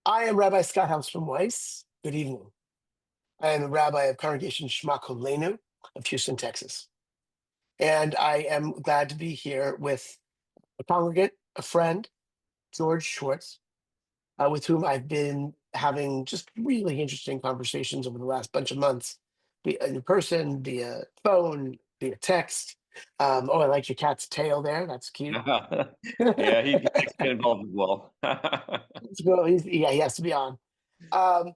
I am Rabbi Scott House from Weiss. Good evening. I am a rabbi of Congregation Shema Kolenu of Houston, Texas. And I am glad to be here with a congregant, a friend, George Schwartz, with whom I've been having just really interesting conversations over the last bunch of months, be in person, via phone, via text. Oh, I like your cat's tail there. That's cute. Yeah, he likes to get involved as well. Well, yeah, he has to be on. Um,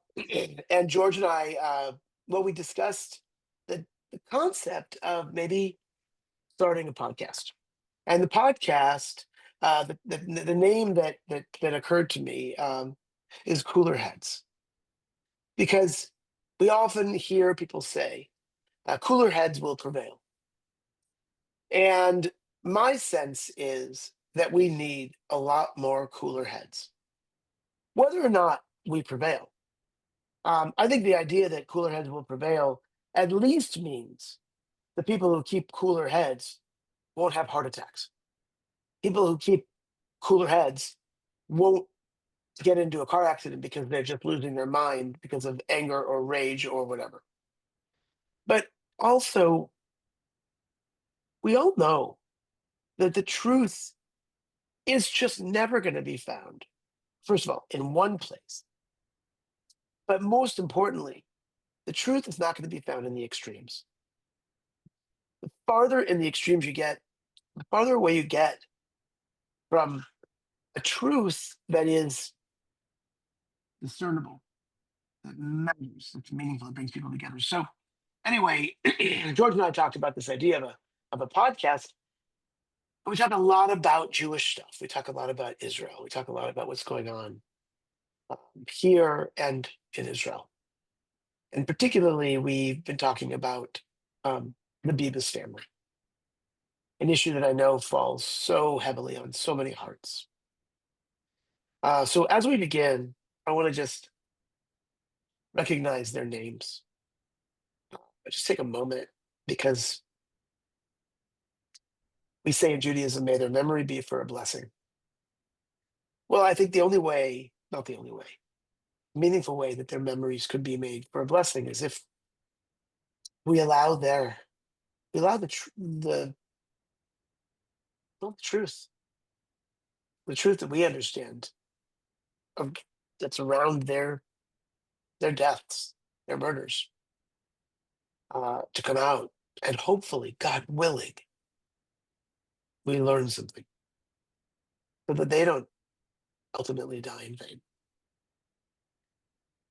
and George and I, well, we discussed the concept of maybe starting a podcast. And the podcast, the name that occurred to me is Cooler Heads, because we often hear people say, cooler heads will prevail. And my sense is that we need a lot more cooler heads, whether or not we prevail. I think the idea that cooler heads will prevail at least means the people who keep cooler heads won't have heart attacks. People who keep cooler heads won't get into a car accident because they're just losing their mind because of anger or rage or whatever. But also, we all know that the truth is just never going to be found, first of all, in one place. But most importantly, the truth is not going to be found in the extremes. The farther in the extremes you get, the farther away you get from a truth that is discernible, that matters, that's meaningful, that brings people together. So, anyway, George and I talked about this idea of a podcast. We talk a lot about Jewish stuff. We talk a lot about Israel. We talk a lot about what's going on here and in Israel. And particularly, we've been talking about the Bibas family, an issue that I know falls so heavily on so many hearts. So as we begin, I want to just recognize their names. Just take a moment, because we say in Judaism, may their memory be for a blessing. Well, I think the only way, not the only way, meaningful way that their memories could be made for a blessing is if we allow we allow not the truth that we understand of, that's around their deaths, their murders, to come out, and hopefully, God willing, we learn something so that they don't ultimately die in vain.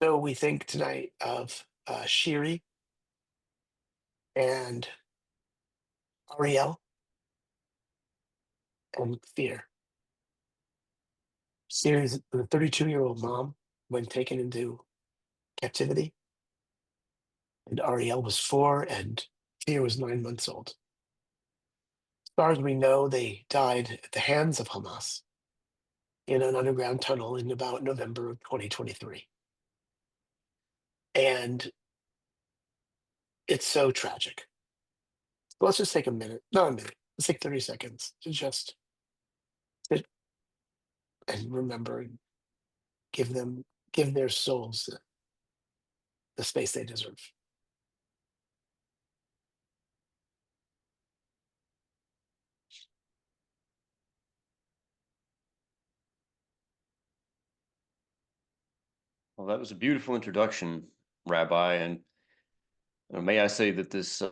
So we think tonight of Shiri and Ariel and Fear. Shiri's the 32-year-old mom when taken into captivity, and Ariel was 4, and Fear was 9 months old. As far as we know, they died at the hands of Hamas in an underground tunnel in about November of 2023. And it's so tragic. So let's just take a minute, not a minute, let's take 30 seconds to just sit and remember and give their souls the space they deserve. Well, that was a beautiful introduction, Rabbi, and may I say that this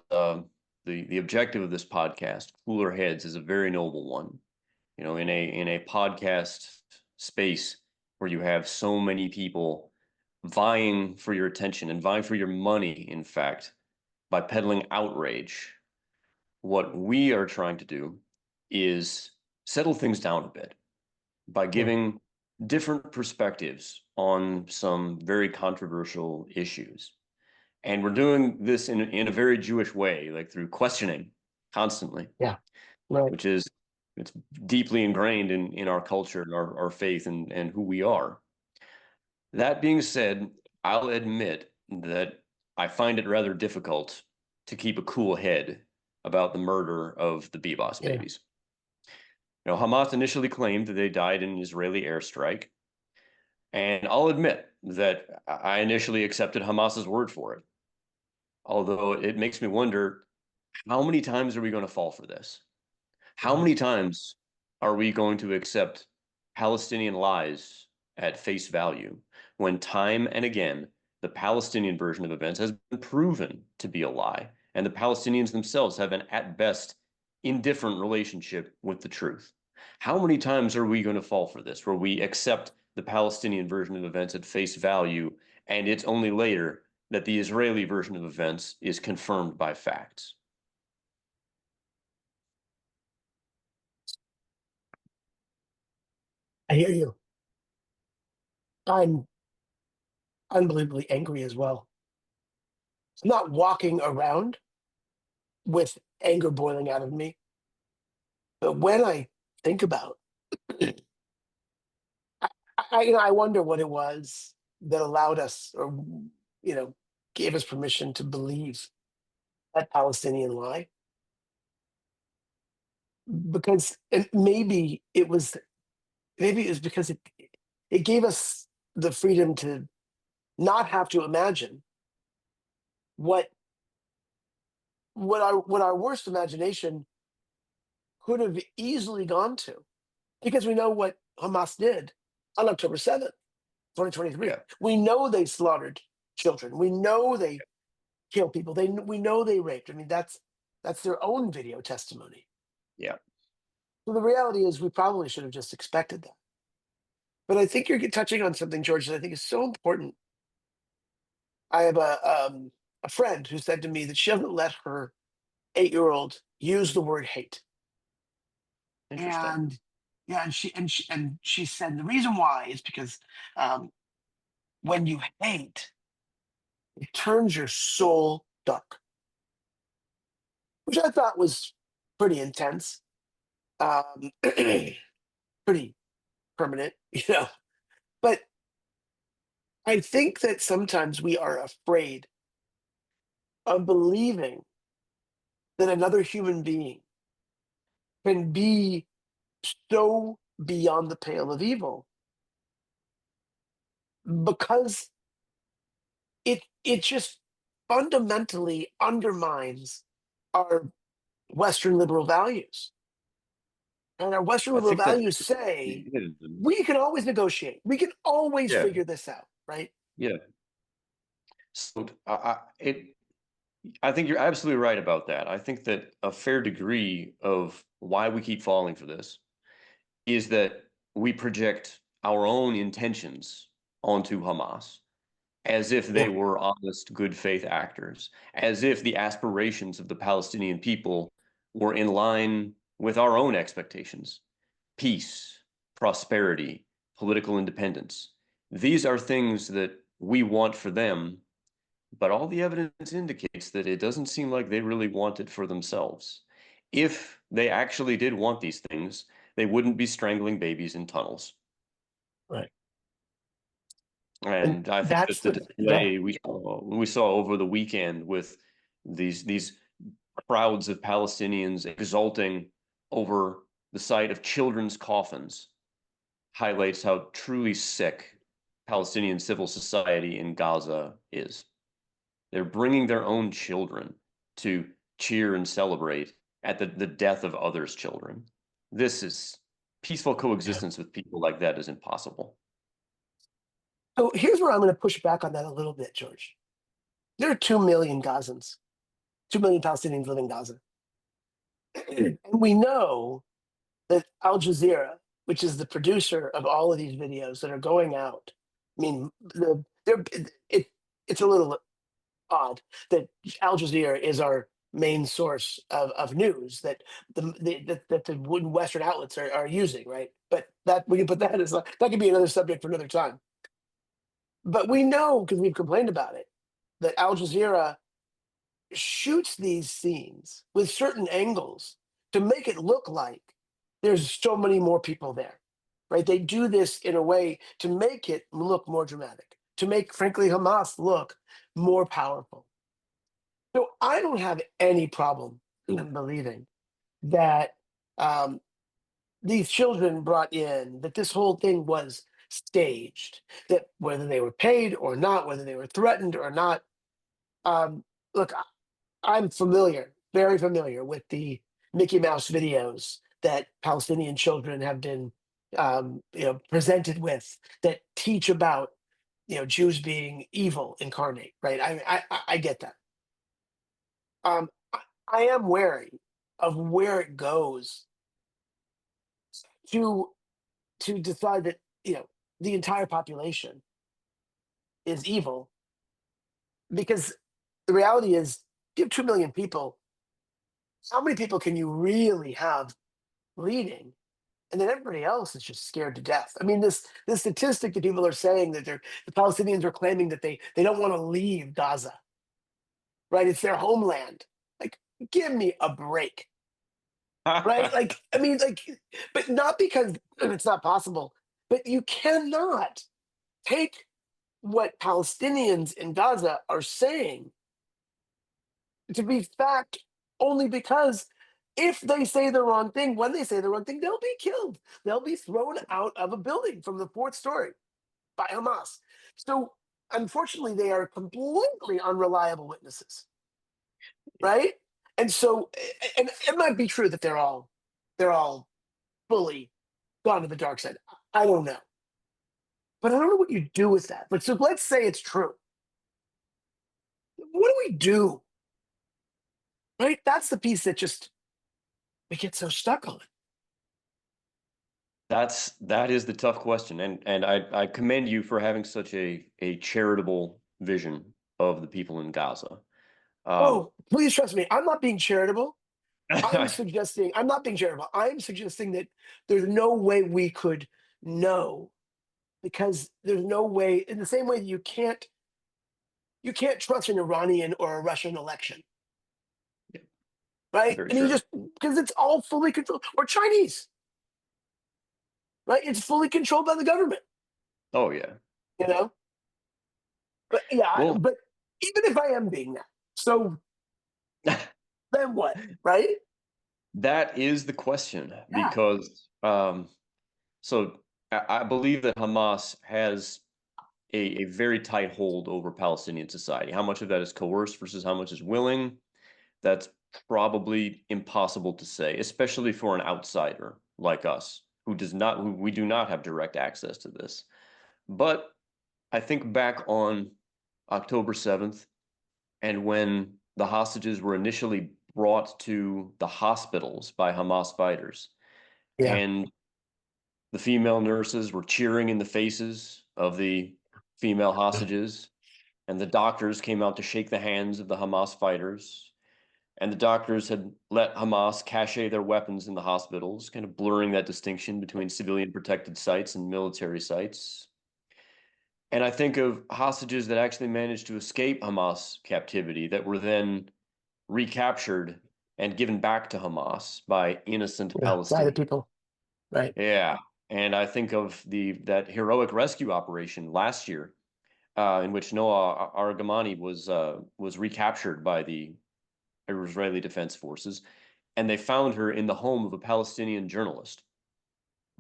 the objective of this podcast, Cooler Heads, is a very noble one. You know, in a podcast space where you have so many people vying for your attention and vying for your money, in fact, by peddling outrage, what we are trying to do is settle things down a bit by Yeah. giving different perspectives on some very controversial issues. And we're doing this in a very Jewish way, like through questioning constantly, Yeah. Right. which is it's deeply ingrained in our culture, our faith, and who we are. That being said, I'll admit that I find it rather difficult to keep a cool head about the murder of the Bebas Yeah. babies. You know, Hamas initially claimed that they died in an Israeli airstrike, And I'll admit that I initially accepted Hamas's word for it. Although it makes me wonder, how many times are we going to fall for this? How Mhm. many times are we going to accept Palestinian lies at face value when time and again the Palestinian version of events has been proven to be a lie, and the Palestinians themselves have an at best indifferent relationship with the truth? How many times are we going to fall for this, where we accept the Palestinian version of events at face value, and it's only later that the Israeli version of events is confirmed by facts? I hear you. I'm unbelievably angry as well. I'm not walking around with anger boiling out of me, but when I think about, I wonder what it was that allowed us, or gave us permission to believe that Palestinian lie. Because maybe it was because it gave us the freedom to not have to imagine what our worst imagination could have easily gone to, because we know what Hamas did on October 7th, 2023. Yeah, We know they slaughtered children. We know they killed people. We know they raped. I mean, that's their own video testimony. yeah. So the reality is, we probably should have just expected that. But I think you're touching on something, George, that I think is so important. I have a friend who said to me that she doesn't let her 8-year-old use the word hate. Interesting. And yeah, and she said the reason why is because, um, when you hate, it turns your soul dark, which I thought was pretty intense, pretty permanent, But I think that sometimes we are afraid of believing that another human being can be so beyond the pale of evil, because it just fundamentally undermines our Western liberal values. And our Western I liberal think that, values say yeah, we can always negotiate. We can always yeah, figure this out, right? yeah. So I think you're absolutely right about that. I think that a fair degree of why we keep falling for this is that we project our own intentions onto Hamas as if they Yeah. were honest, good faith actors, as if the aspirations of the Palestinian people were in line with our own expectations: peace, prosperity, political independence. These are things that we want for them, but all the evidence indicates that it doesn't seem like they really want it for themselves. If they actually did want these things, they wouldn't be strangling babies in tunnels. Right. And And I think that's that the the yeah. display we saw over the weekend with these crowds of Palestinians exulting over the sight of children's coffins highlights how truly sick Palestinian civil society in Gaza is. They're bringing their own children to cheer and celebrate at the death of others' children. This is peaceful Yeah. coexistence with people like that is impossible. So here's where I'm going to push back on that a little bit, George. There are 2 million Gazans, 2 million Palestinians living in Gaza. And we know that Al Jazeera, which is the producer of all of these videos that are going out, I mean, it's a little odd that Al Jazeera is our main source of news that the Western outlets are using, right? But that we can put that as that could be another subject for another time. But we know, because we've complained about it, that Al Jazeera shoots these scenes with certain angles to make it look like there's so many more people there, right? They do this in a way to make it look more dramatic, to make, frankly, Hamas look more powerful. So I don't have any problem in believing that, um, these children brought in, that this whole thing was staged, that whether they were paid or not, whether they were threatened or not. Look, I'm familiar, very familiar with the Mickey Mouse videos that Palestinian children have been, presented with that teach about, Jews being evil incarnate, right? I get that. I am wary of where it goes to decide that the entire population is evil, because the reality is, you have 2 million people. How many people can you really have leading? And then everybody else is just scared to death. I mean, this statistic that people are saying that the Palestinians are claiming that they don't want to leave Gaza, right? It's their homeland. Like, give me a break, right? Like, I mean, like, but not because it's not possible, but you cannot take what Palestinians in Gaza are saying to be fact, only because if they say the wrong thing, when they say the wrong thing, they'll be killed. They'll be thrown out of a building from the fourth story by Hamas. So unfortunately, they are completely unreliable witnesses, right? And so, and it might be true that they're all fully gone to the dark side. I don't know, but I don't know what you do with that. But so let's say it's true. What do we do? Right? That's the piece that just we get so stuck on. That is the tough question, and I commend you for having such a charitable vision of the people in Gaza. Um, Oh, please trust me. I'm not being charitable. I'm not being charitable. I'm suggesting that there's no way we could know, because there's no way, in the same way that you can't trust an Iranian or a Russian election, right? very I mean, true. just because it's all fully controlled, or Chinese, right? It's fully controlled by the government, Oh yeah. you know? But yeah, Well, but even if I am being that, so then what, right? that is the question Yeah, because so I believe that Hamas has a very tight hold over Palestinian society. How much of that is coerced versus how much is willing? That's probably impossible to say, especially for an outsider like us who we do not have direct access to this. But I think back on October 7th and when the hostages were initially brought to the hospitals by Hamas fighters, yeah, and the female nurses were cheering in the faces of the female hostages, and the doctors came out to shake the hands of the Hamas fighters. And the doctors had let Hamas cache their weapons in the hospitals, kind of blurring that distinction between civilian protected sites and military sites. And I think of hostages that actually managed to escape Hamas captivity that were then recaptured and given back to Hamas by innocent yeah, by the Palestinians. people, right? Yeah. And I think of that heroic rescue operation last year, in which Noah Argamani was recaptured by the Israeli Defense Forces, and they found her in the home of a Palestinian journalist,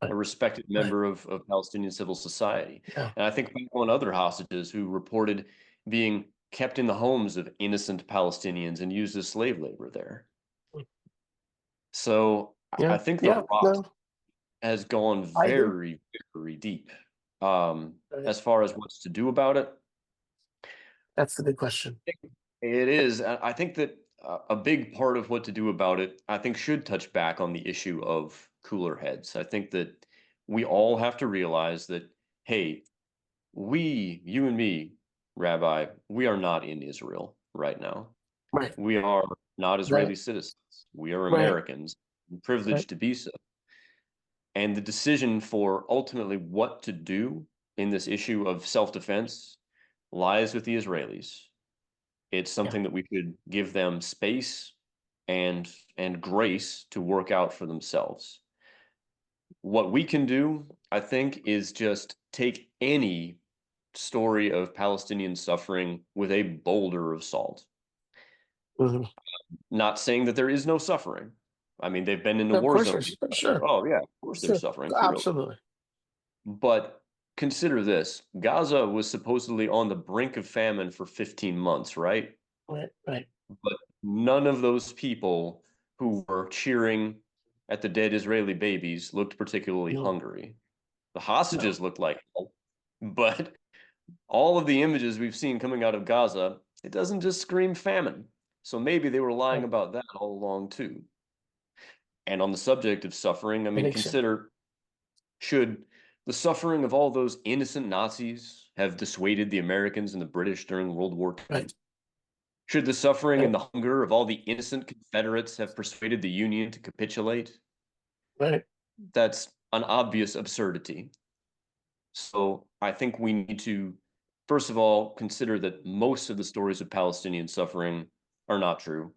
a Right, respected right, member of Palestinian civil society. yeah. And I think back on other hostages who reported being kept in the homes of innocent Palestinians and used as slave labor there. So I Yeah, think the yeah, rot no, has gone I agree. very, very deep. Right. As far as what's to do about it, That's the big question. it is. I think that a big part of what to do about it, I think, should touch back on the issue of cooler heads. I think that we all have to realize that, hey, you and me, Rabbi, we are not in Israel right now. Right, We are not right, Israeli citizens. We are right, Americans, right. privileged to be so. And the decision for ultimately what to do in this issue of self-defense lies with the Israelis. It's Yeah. something that we should give them space and grace to work out for themselves. What we can do, I think, is just take any story of Palestinian suffering with a boulder of salt. Mhm. Not saying that there is no suffering. I mean, they've been in the Of war course, zone. there's sure, Oh yeah, of course there's sure, suffering, clearly. absolutely. But consider this. Gaza was supposedly on the brink of famine for 15 months, right? Right. But none of those people who were cheering at the dead Israeli babies looked particularly No, hungry. The no, hostages looked like hell, but all of the images we've seen coming out of Gaza, it doesn't just scream famine. So maybe they were lying right. about that all along too. And on the subject of suffering, I I mean, think so. consider, should the suffering of all those innocent Nazis have dissuaded the Americans and the British during World War II? Right. Should the suffering Right. and the hunger of all the innocent Confederates have persuaded the Union to capitulate? Right. That's an obvious absurdity. So I think we need to, first of all, consider that most of the stories of Palestinian suffering are not true.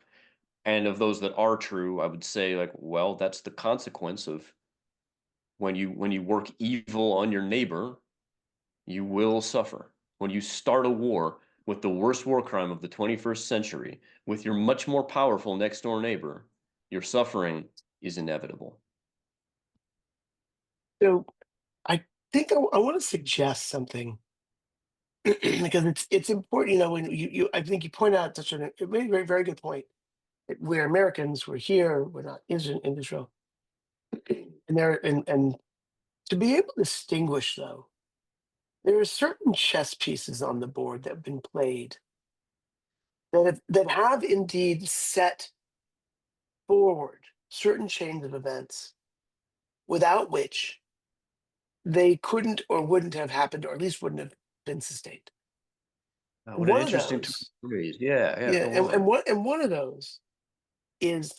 And of those that are true, I would say, like, well, that's the consequence of when you work evil on your neighbor, you will suffer. When you start a war with the worst war crime of the 21st century, with your much more powerful next door neighbor, your suffering is inevitable. So I think I want to suggest something because it's important. When you I think you point out such a very very very good point. That we're Americans. We're here. We're not in Israel. And to be able to distinguish though, there are certain chess pieces on the board that have been played that have indeed set forward certain chains of events without which they couldn't or wouldn't have happened, or at least wouldn't have been sustained. Oh, And what an one of interesting turn those, of phrase. Yeah, yeah, yeah, go on. and one of those is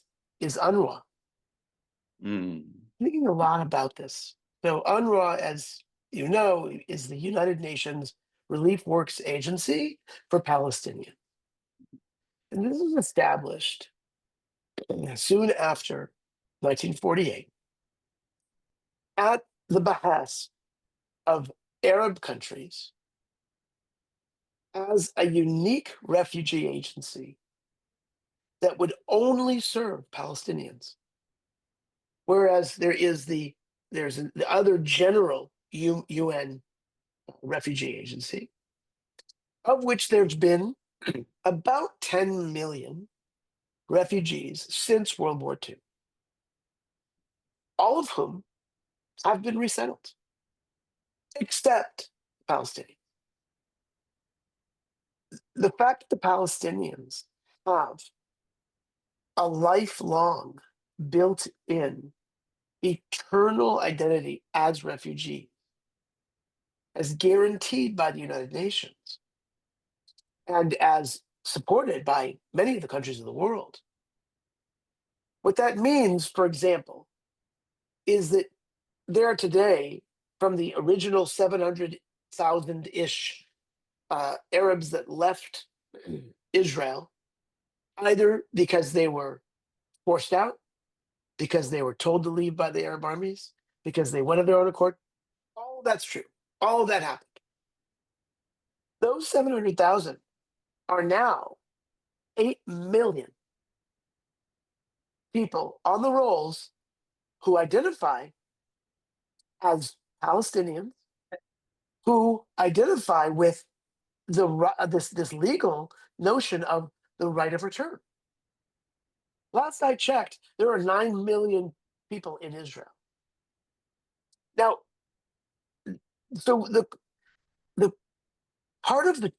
UNRWA. Mm. Thinking a lot about this. So UNRWA, as you know, is the United Nations Relief Works Agency for Palestinians. And this was established soon after 1948 at the behest of Arab countries as a unique refugee agency that would only serve Palestinians. Whereas the other general UN refugee agency, of which there's been about 10 million refugees since World War II, all of whom have been resettled, except Palestinians. The fact that the Palestinians have a lifelong, built in, eternal identity as refugees, as guaranteed by the United Nations and as supported by many of the countries of the world. What that means, for example, is that there are today, from the original 700,000 ish Arabs that left Israel, either because they were forced out, because they were told to leave by the Arab armies, because they went of their own accord. All of that's true. All of that happened. Those 700,000 are now 8 million people on the rolls who identify as Palestinians, who identify with this legal notion of the right of return. Last I checked, there are 9 million people in Israel. Now, so the part of the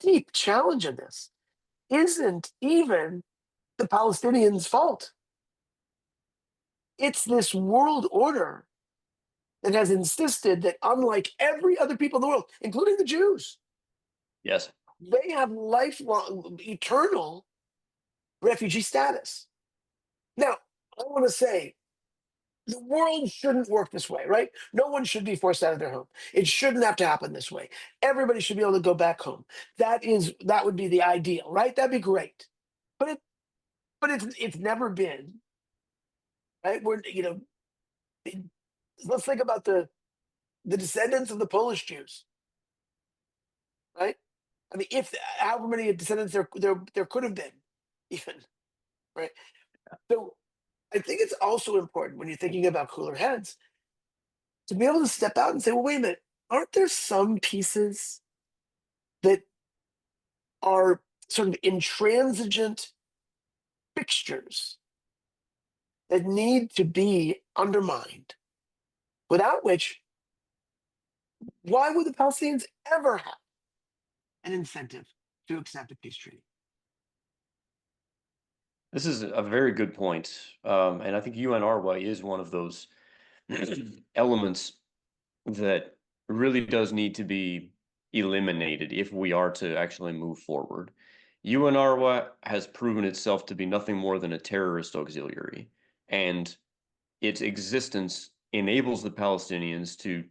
deep challenge of this isn't even the Palestinians' fault. It's this world order that has insisted that, unlike every other people in the world, including the Jews, Yes. they have lifelong, eternal refugee status. Now, I want to say the world shouldn't work this way, right? No one should be forced out of their home. It shouldn't have to happen this way. Everybody should be able to go back home. That would be the ideal, right? That'd be great. But it's never been, right? Let's think about the descendants of the Polish Jews, right? I mean, if however many descendants there could have been, even, right? So I think it's also important when you're thinking about cooler heads to be able to step out and say, well, wait a minute. aren't there some pieces that are sort of intransigent fixtures that need to be undermined, without which, why would the Palestinians ever have an incentive to accept a peace treaty? This is a very good point. And I think UNRWA is one of those elements that really does need to be eliminated if we are to actually move forward. UNRWA has proven itself to be nothing more than a terrorist auxiliary, and its existence enables the Palestinians to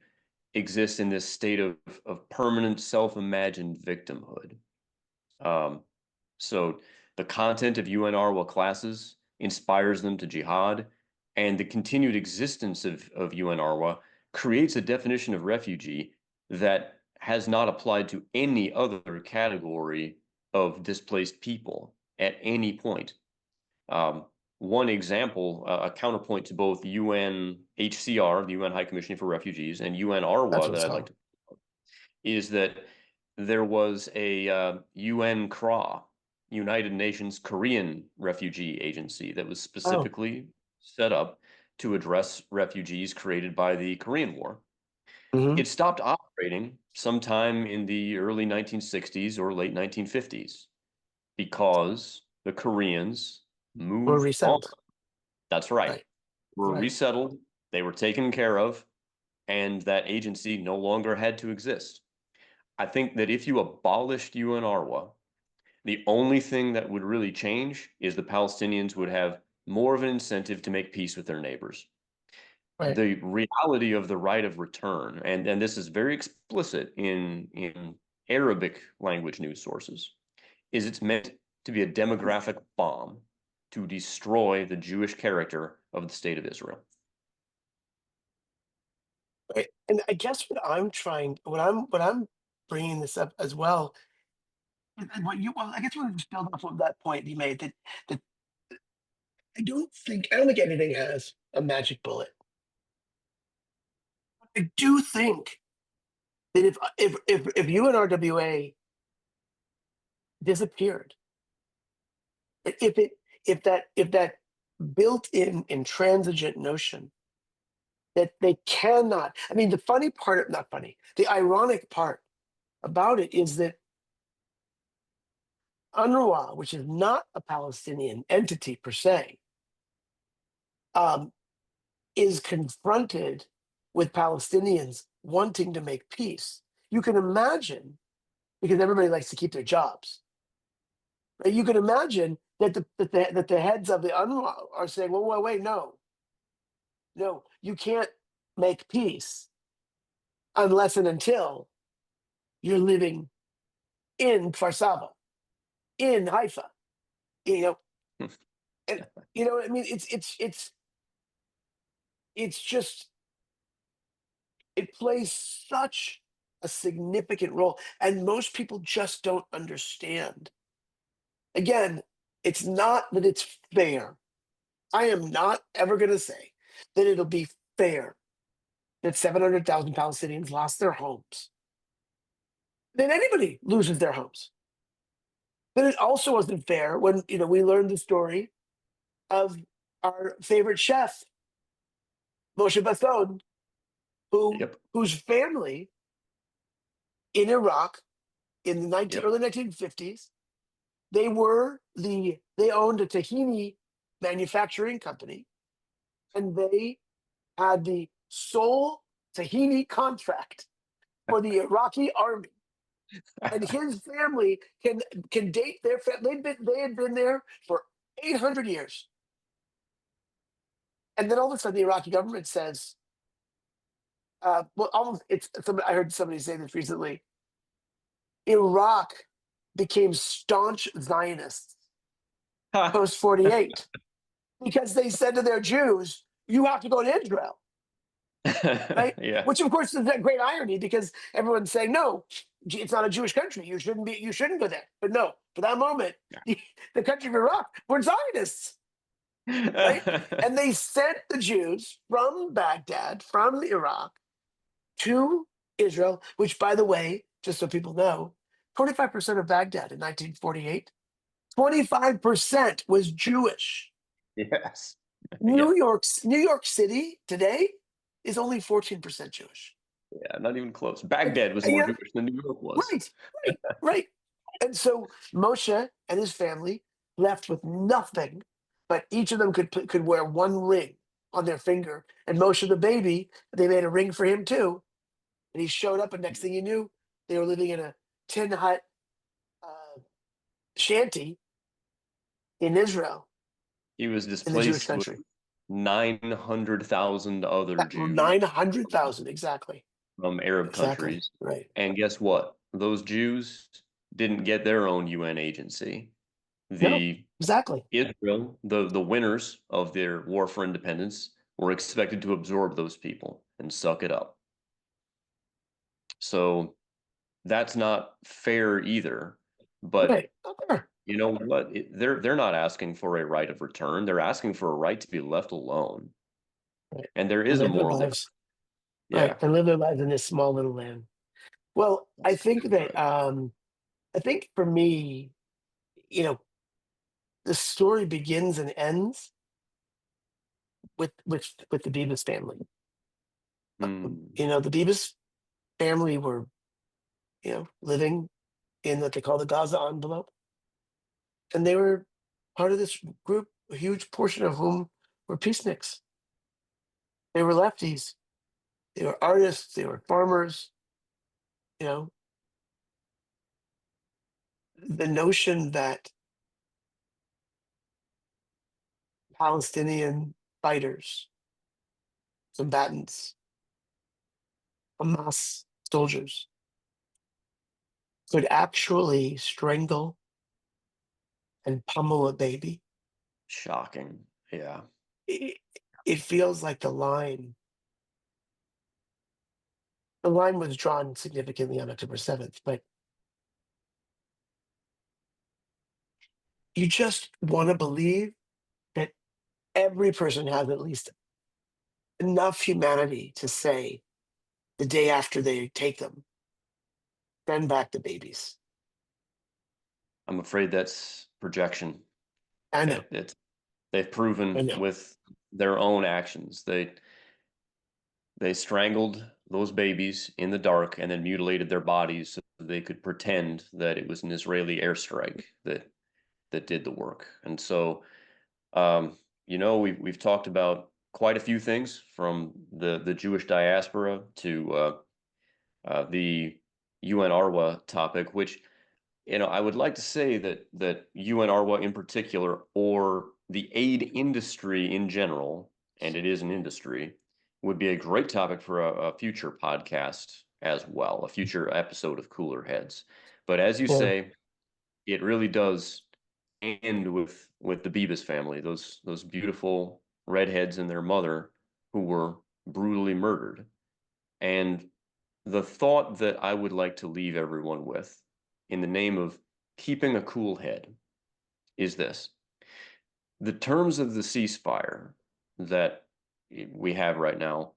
exist in this state of permanent self-imagined victimhood. Um, so the content of UNRWA classes inspires them to jihad, and the continued existence of UNRWA creates a definition of refugee that has not applied to any other category of displaced people at any point. Um, One example, a counterpoint to both UNHCR, the UN High Commissioner for Refugees, and That's UNRWA what that it's I'd like called. to, is that there was a UN CRA, United Nations Korean Refugee Agency, that was Oh, specifically set up to address refugees created by the Korean War. hmm. It stopped operating sometime in the early 1960s or late 1950s because the Koreans Or moved on. resettled. That's right. Right, Were right, resettled, they were taken care of, and that agency no longer had to exist. I think that if you abolished UNRWA, the only thing that would really change is the Palestinians would have more of an incentive to make peace with their neighbors. right. The reality of the right of return, and this is very explicit in Arabic language news sources, is it's meant to be a demographic bomb to destroy the Jewish character of the state of Israel. Right. And I guess what I'm bringing this up as well, and well, I guess we'll just build off of that point you made, that I don't think anything has a magic bullet. I do think that if UNRWA disappeared, if it if that built-in intransigent notion that they cannot, I mean, the funny part, not funny, the ironic part about it is that UNRWA, which is not a Palestinian entity per se, um, is confronted with Palestinians wanting to make peace. You can imagine, because everybody likes to keep their jobs, right? You can imagine that the heads of the UNRWA are saying, "Well, wait, no, no, you can't make peace unless and until you're living in Kfar Saba, in Haifa." You know, and you know what I mean? It's just, it plays such a significant role, and most people just don't understand. Again, it's not that it's fair. I am not ever going to say that it'll be fair that 700,000 Palestinians lost their homes, that anybody loses their homes. But it also wasn't fair when we learned the story of our favorite chef, Moshe Basson, Yep. whose family in Iraq in the Yep. early 1950s, they owned a tahini manufacturing company, and they had the sole tahini contract for the Iraqi army. And his family can date their family. They had been there for 800 years. And then all of a sudden, the Iraqi government says, well, almost I heard somebody say this recently. Iraq became staunch Zionists post 48 because they said to their Jews, "You have to go to Israel," right? Yeah. Which, of course, is a great irony because everyone's saying, "No, it's not a Jewish country. You shouldn't go there." But no, for that moment, the country of Iraq were Zionists, right? And they sent the Jews from Baghdad, from Iraq, to Israel, which, by the way, just so people know, 25% of Baghdad in 1948, 25% was Jewish. Yes. Yeah. New York City today is only 14% Jewish. Yeah. Not even close. And, Baghdad was and, more you know, Jewish than New York was. right, right. And so Moshe and his family left with nothing, but each of them could wear one ring on their finger. And Moshe the baby, they made a ring for him too. And he showed up, and next thing you knew, they were living in a tin hut shanty in Israel, He was in the Jewish displaced with country. 900,000 other Jews 900,000, exactly. from Arab Exactly. countries. Right. And guess what? Those Jews didn't get their own UN agency. No, The exactly. Israel, the winners of their war for independence, were expected to absorb those people and suck it up. So that's not fair either. But Right. Okay. you know what? They're not asking for a right of return. They're asking for a right to be left alone. Right. And there And is a live their moral difference. lives. Right. Yeah, And live their lives in this small little land. Well, I that's think that right. I think for me, you know, the story begins and ends with the Beavis family. Hmm. The Beavis family were, living in what they call the Gaza envelope, and they were part of this group, a huge portion of whom were peaceniks. They were lefties. They were artists. They were farmers. You know, the notion that Palestinian fighters, combatants, Hamas soldiers could actually strangle and pummel a baby. Shocking. Yeah. It, it feels like the line was drawn significantly on October 7th, but you just want to believe that every person has at least enough humanity to say the day after they take them, send back the babies. I'm afraid that's projection. I know, They've I proven know. with their own actions. They strangled those babies in the dark and then mutilated their bodies so they could pretend that it was an Israeli airstrike that did the work. And so, we've talked about quite a few things from the Jewish diaspora to the UNRWA topic, which I would like to say that UNRWA in particular, or the aid industry in general, and it is an industry, would be a great topic for a future podcast as well, a future episode of Cooler Heads. But as you Yeah. say, it really does end with the Beavis family, those beautiful redheads and their mother who were brutally murdered. And the thought that I would like to leave everyone with in the name of keeping a cool head is this. The terms of the ceasefire that we have right now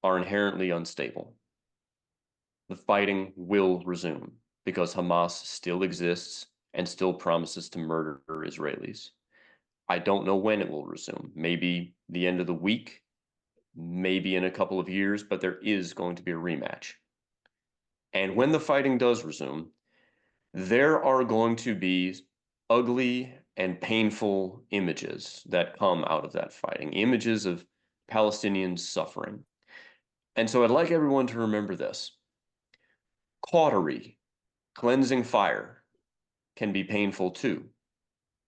are inherently unstable. The fighting will resume because Hamas still exists and still promises to murder Israelis. I don't know when it will resume. Maybe the end of the week, maybe in a couple of years, but there is going to be a rematch. And when the fighting does resume, there are going to be ugly and painful images that come out of that fighting, images of Palestinians suffering. And so I'd like everyone to remember this. Cautery, cleansing fire, can be painful too,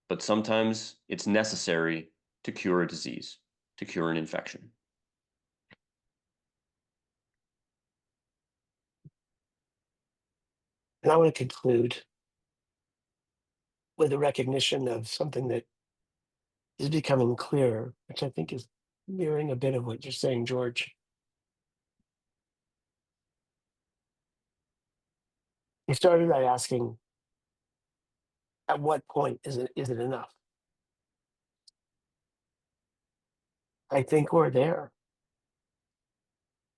but sometimes it's necessary to cure a disease, to cure an infection. And I want to conclude with a recognition of something that is becoming clearer, which I think is mirroring a bit of what you're saying, George. You started by asking, at what point is it enough? I think we're there.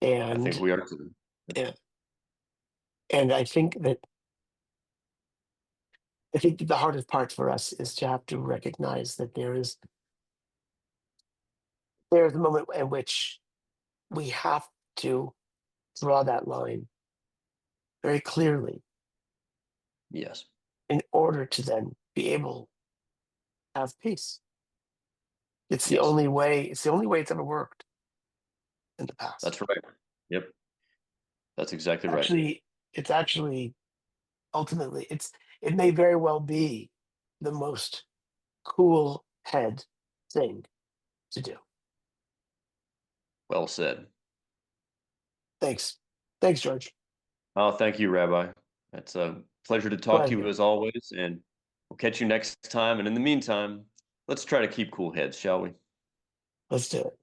I think And we are too. yeah, And I think that the hardest part for us is to have to recognize that there's a moment in which we have to draw that line very clearly Yes. in order to then be able to have peace. Yes. It's the only way it's ever worked in the past. That's right. Yep. That's exactly right. Actually, it's actually ultimately it may very well be the most cool head thing to do. Well said. Thanks. Thanks, George. Oh, thank you, Rabbi. It's a pleasure to talk to you Pleasure. as always, and we'll catch you next time. And in the meantime, let's try to keep cool heads, shall we? Let's do it.